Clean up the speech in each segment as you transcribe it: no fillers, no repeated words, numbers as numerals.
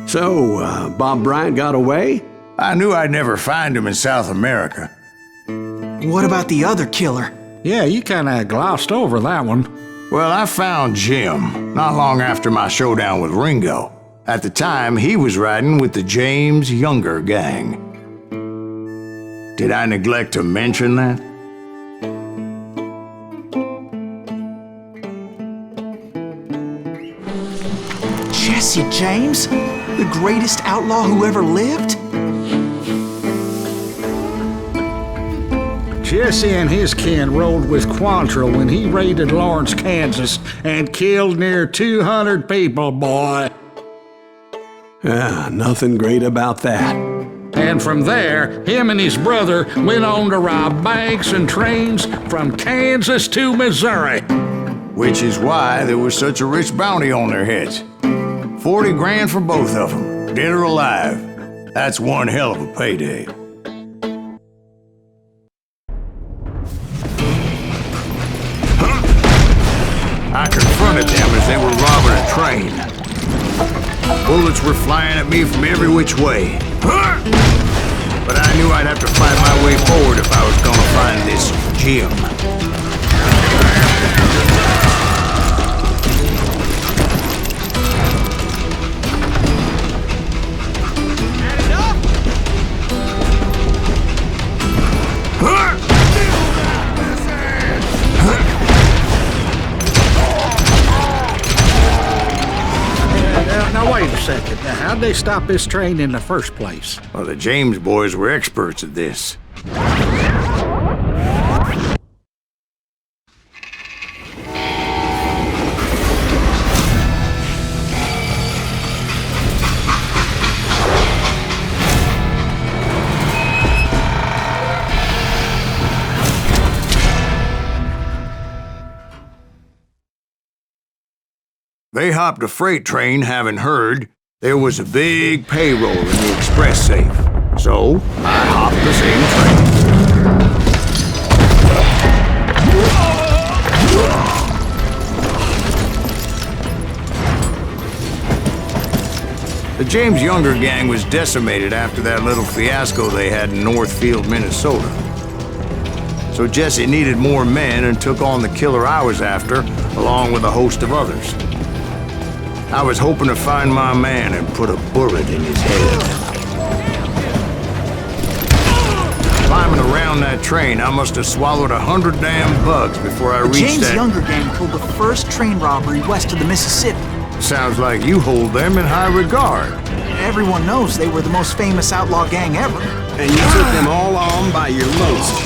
So, Bob Bryant got away? I knew I'd never find him in South America. What about the other killer? Yeah, you kinda glossed over that one. Well, I found Jim not long after my showdown with Ringo. At the time, he was riding with the James Younger Gang. Did I neglect to mention that? Jesse James? The greatest outlaw who ever lived? Jesse and his kin rode with Quantrill when he raided Lawrence, Kansas, and killed near 200 people, boy. Nothing great about that. And from there, him and his brother went on to rob banks and trains from Kansas to Missouri. Which is why there was such a rich bounty on their heads. 40 grand for both of them, dead or alive. That's one hell of a payday. I confronted them as they were robbing a train. Bullets were flying at me from every which way. But I knew I'd have to fight my way forward if I was gonna find this Jim. Now wait a second. Now, how'd they stop this train in the first place? Well, the James boys were experts at this. They hopped a freight train having heard there was a big payroll in the express safe. So, I hopped the same train. The James Younger gang was decimated after that little fiasco they had in Northfield, Minnesota. So Jesse needed more men and took on the killer I was after, along with a host of others. I was hoping to find my man and put a bullet in his head. Climbing around that train, I must have swallowed 100 damn bugs before I reached that... James Younger gang pulled the first train robbery west of the Mississippi. Sounds like you hold them in high regard. Everyone knows they were the most famous outlaw gang ever. And you took them all on by your lonesome.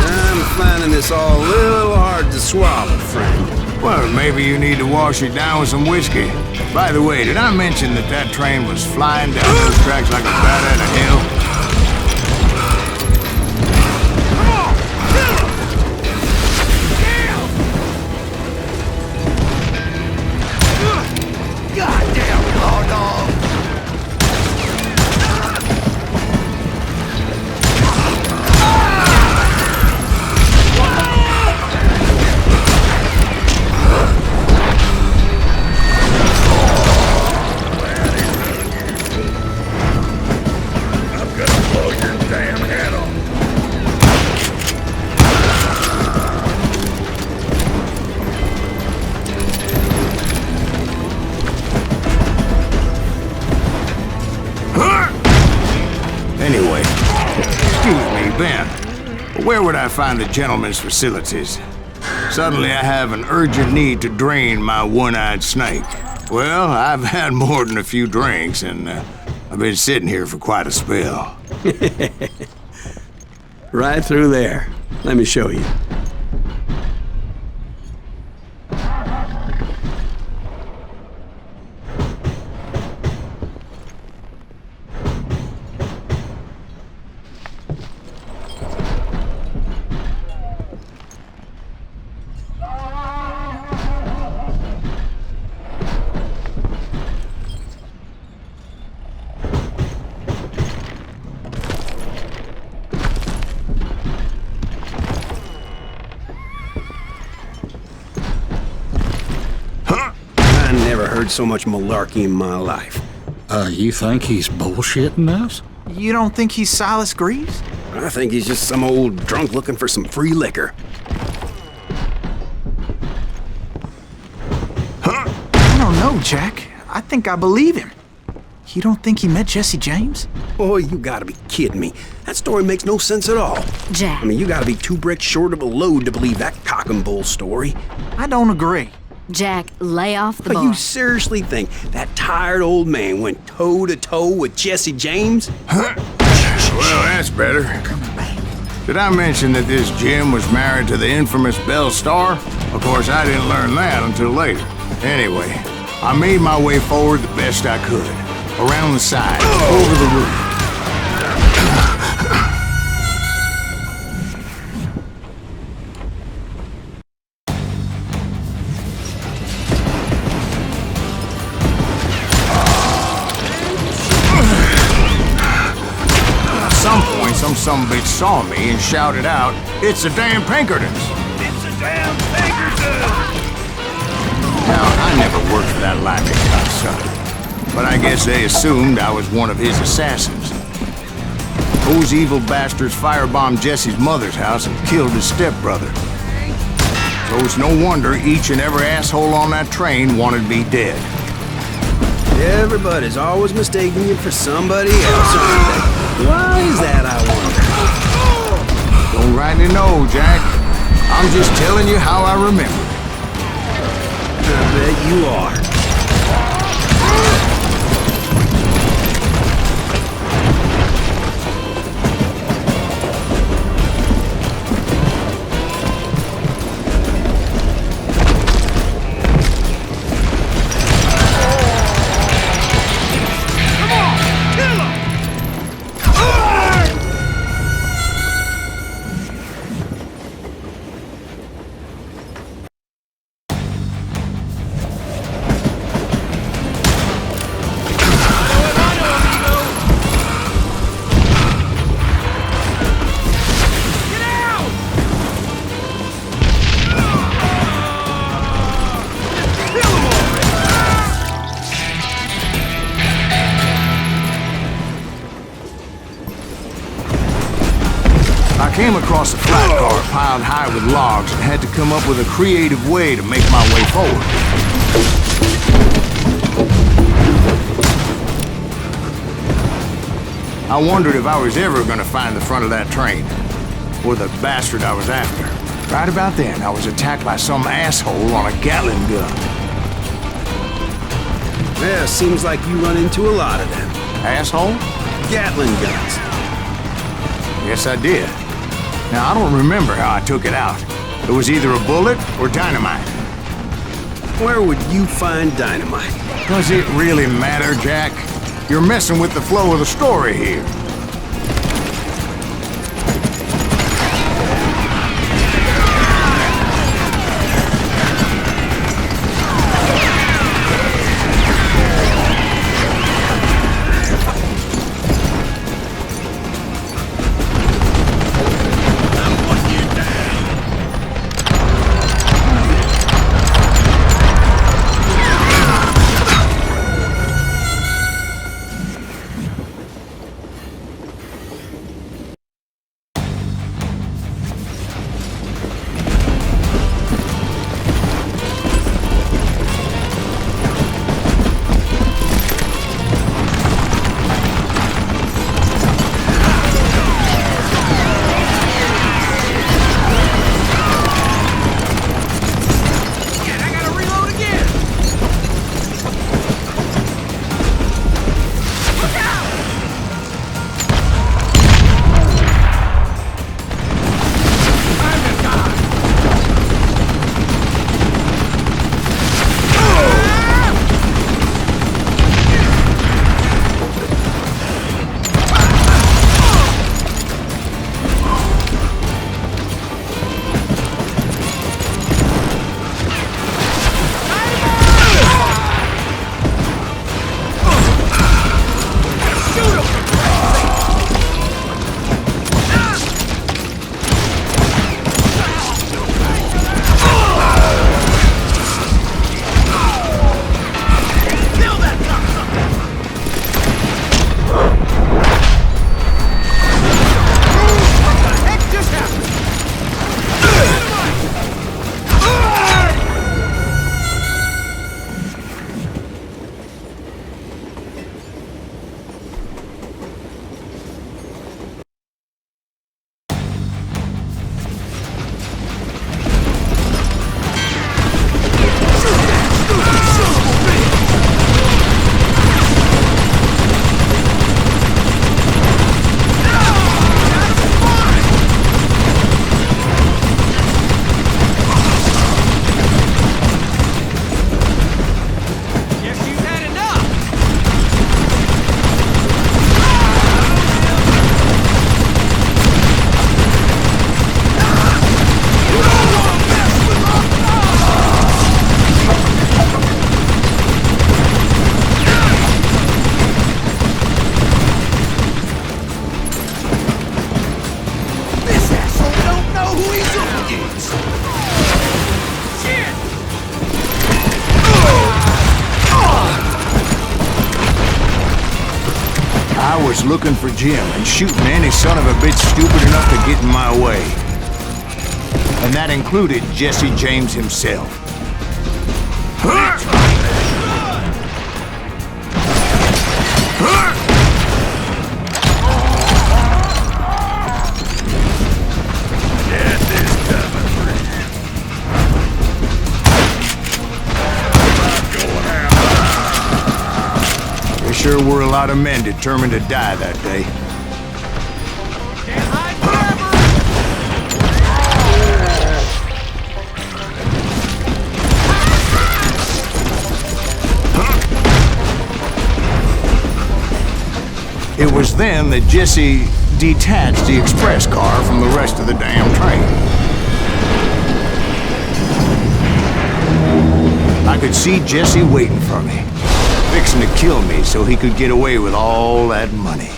I'm finding this all a little hard to swallow, friend. Well, maybe you need to wash it down with some whiskey. By the way, did I mention that that train was flying down those tracks like a bat out of hell? Goddamn law dog! Anyway, excuse me, Ben. Where would I find the gentleman's facilities? Suddenly I have an urgent need to drain my one-eyed snake. Well, I've had more than a few drinks, and I've been sitting here for quite a spell. Right through there. Let me show you. never heard so much malarkey in my life. You think he's bullshitting us? You don't think he's Silas Greaves? I think he's just some old drunk looking for some free liquor. I don't know, Jack. I think I believe him. You don't think he met Jesse James? Boy, you gotta be kidding me. That story makes no sense at all. Jack. I mean, you gotta be 2 bricks short of a load to believe that cock and bull story. I don't agree. Jack, lay off the But bar. you seriously think that tired old man went toe-to-toe with Jesse James? Well, that's better. Did I mention that this Jim was married to the infamous Belle Starr? Of course, I didn't learn that until later. Anyway, I made my way forward the best I could. Around the side, over the roof. At some point, some sumbitch saw me and shouted out, "It's the damn Pinkertons!" It's the damn Pinkertons! Now, I never worked for that limey cocksucker. But I guess they assumed I was one of his assassins. Those evil bastards firebombed Jesse's mother's house and killed his stepbrother. So it's no wonder each and every asshole on that train wanted me dead. Everybody's always mistaking you for somebody else, aren't they? Why is that, I wonder? Don't rightly know, Jack. I'm just telling you how I remember. I bet you are. I came across a flat car piled high with logs and had to come up with a creative way to make my way forward. I wondered if I was ever going to find the front of that train, or the bastard I was after. Right about then, I was attacked by some asshole on a Gatling gun. Yeah, seems like you run into a lot of them. Asshole? Gatling guns. Yes, I did. Now, I don't remember how I took it out. It was either a bullet or dynamite. Where would you find dynamite? Does it really matter, Jack? You're messing with the flow of the story here. was looking for Jim and shooting any son of a bitch stupid enough to get in my way. And that included Jesse James himself. There sure were a lot of men determined to die that day. It was then that Jesse detached the express car from the rest of the damn train. I could see Jesse waiting for me, fixing to kill me so he could get away with all that money.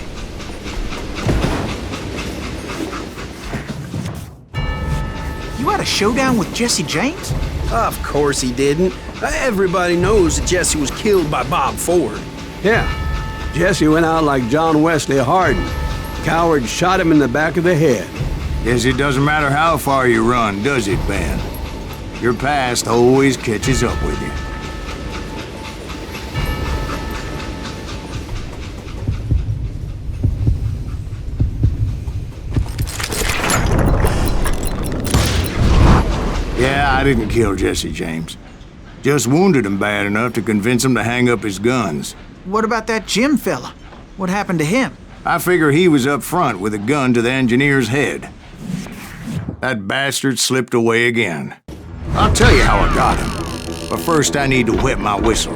You had a showdown with Jesse James? Of course he didn't. Everybody knows that Jesse was killed by Bob Ford. Yeah. Jesse went out like John Wesley Hardin. Coward shot him in the back of the head. Guess it doesn't matter how far you run, does it, Ben? Your past always catches up with you. Yeah, I didn't kill Jesse James. Just wounded him bad enough to convince him to hang up his guns. What about that Jim fella? What happened to him? I figure he was up front with a gun to the engineer's head. That bastard slipped away again. I'll tell you how I got him. But first I need to wet my whistle.